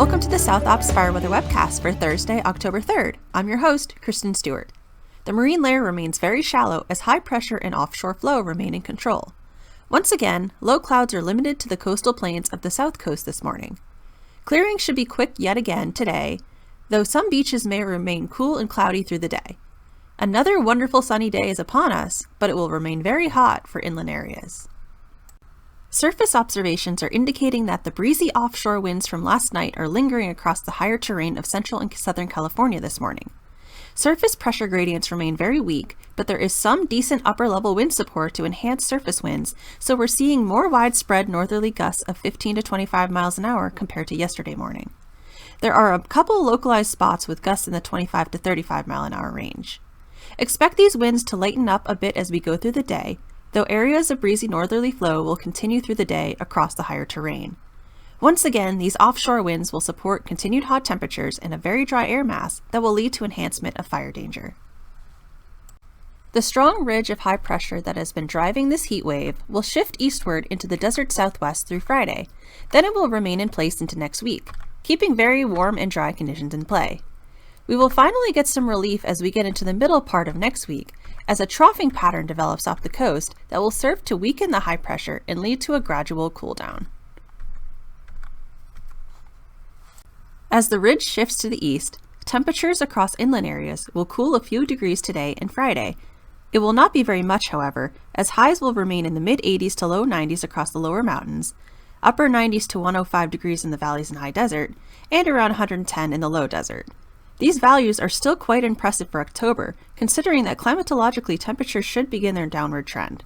Welcome to the South Ops Fire Weather Webcast for Thursday, October 3rd. I'm your host, Kristen Stewart. The marine layer remains very shallow as high pressure and offshore flow remain in control. Once again, low clouds are limited to the coastal plains of the south coast this morning. Clearing should be quick yet again today, though some beaches may remain cool and cloudy through the day. Another wonderful sunny day is upon us, but it will remain very hot for inland areas. Surface observations are indicating that the breezy offshore winds from last night are lingering across the higher terrain of central and southern California this morning. Surface pressure gradients remain very weak, but there is some decent upper-level wind support to enhance surface winds, so we're seeing more widespread northerly gusts of 15 to 25 miles an hour compared to yesterday morning. There are a couple localized spots with gusts in the 25 to 35 mile an hour range. Expect these winds to lighten up a bit as we go through the day, though areas of breezy northerly flow will continue through the day across the higher terrain. Once again, these offshore winds will support continued hot temperatures and a very dry air mass that will lead to enhancement of fire danger. The strong ridge of high pressure that has been driving this heat wave will shift eastward into the desert southwest through Friday. Then it will remain in place into next week, keeping very warm and dry conditions in play. We will finally get some relief as we get into the middle part of next week, as a troughing pattern develops off the coast that will serve to weaken the high pressure and lead to a gradual cool down. As the ridge shifts to the east, temperatures across inland areas will cool a few degrees today and Friday. It will not be very much, however, as highs will remain in the mid-80s to low 90s across the lower mountains, upper 90s to 105 degrees in the valleys and high desert, and around 110 in the low desert. These values are still quite impressive for October, considering that climatologically temperatures should begin their downward trend.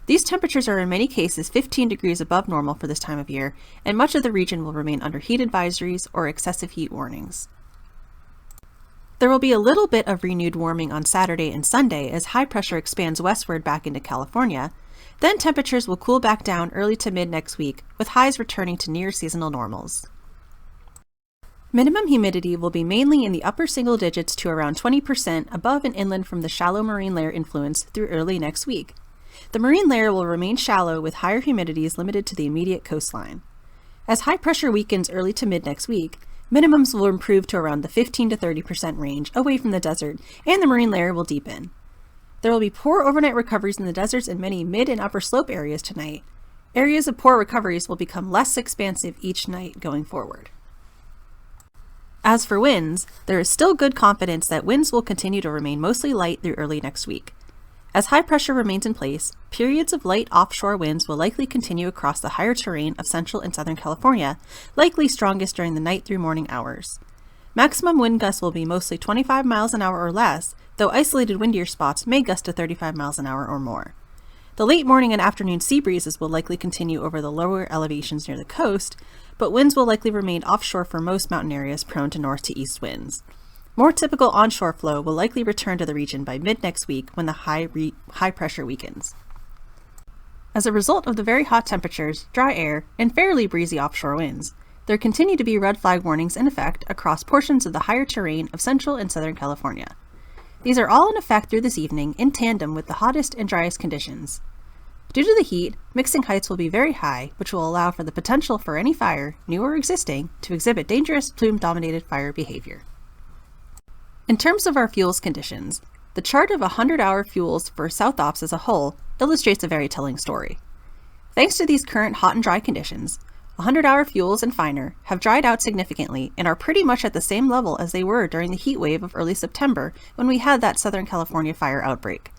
These temperatures are in many cases 15 degrees above normal for this time of year, and much of the region will remain under heat advisories or excessive heat warnings. There will be a little bit of renewed warming on Saturday and Sunday as high pressure expands westward back into California. Then temperatures will cool back down early to mid next week, with highs returning to near seasonal normals. Minimum humidity will be mainly in the upper single digits to around 20% above and inland from the shallow marine layer influence through early next week. The marine layer will remain shallow with higher humidities limited to the immediate coastline. As high pressure weakens early to mid next week, minimums will improve to around the 15 to 30% range away from the desert, and the marine layer will deepen. There will be poor overnight recoveries in the deserts and many mid and upper slope areas tonight. Areas of poor recoveries will become less expansive each night going forward. As for winds, there is still good confidence that winds will continue to remain mostly light through early next week. As high pressure remains in place, periods of light offshore winds will likely continue across the higher terrain of central and southern California, likely strongest during the night through morning hours. Maximum wind gusts will be mostly 25 miles an hour or less, though isolated windier spots may gust to 35 miles an hour or more. The late morning and afternoon sea breezes will likely continue over the lower elevations near the coast, but winds will likely remain offshore for most mountain areas prone to north to east winds. More typical onshore flow will likely return to the region by mid next week when the high pressure weakens. As a result of the very hot temperatures, dry air, and fairly breezy offshore winds, there continue to be red flag warnings in effect across portions of the higher terrain of central and southern California. These are all in effect through this evening in tandem with the hottest and driest conditions. Due to the heat, mixing heights will be very high, which will allow for the potential for any fire, new or existing, to exhibit dangerous plume-dominated fire behavior. In terms of our fuels conditions, the chart of 100-hour fuels for South Ops as a whole illustrates a very telling story. Thanks to these current hot and dry conditions, 100-hour fuels and finer have dried out significantly and are pretty much at the same level as they were during the heat wave of early September when we had that Southern California fire outbreak.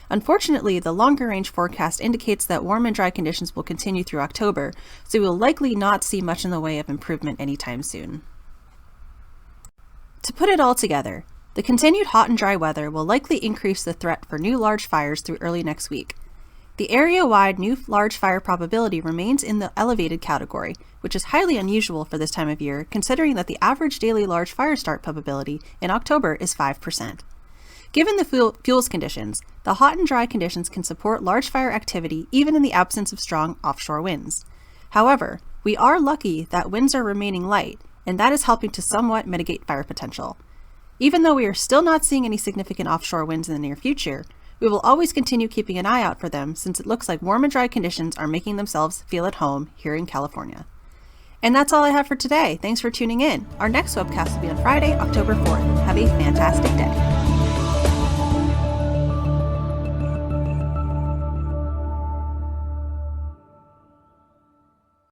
Unfortunately, the longer range forecast indicates that warm and dry conditions will continue through October, so we will likely not see much in the way of improvement anytime soon. To put it all together, the continued hot and dry weather will likely increase the threat for new large fires through early next week. The area-wide new large fire probability remains in the elevated category, which is highly unusual for this time of year considering that the average daily large fire start probability in October is 5%. Given the fuels conditions, the hot and dry conditions can support large fire activity even in the absence of strong offshore winds. However, we are lucky that winds are remaining light, and that is helping to somewhat mitigate fire potential. Even though we are still not seeing any significant offshore winds in the near future, we will always continue keeping an eye out for them since it looks like warm and dry conditions are making themselves feel at home here in California. And that's all I have for today. Thanks for tuning in. Our next webcast will be on Friday, October 4th. Have a fantastic day.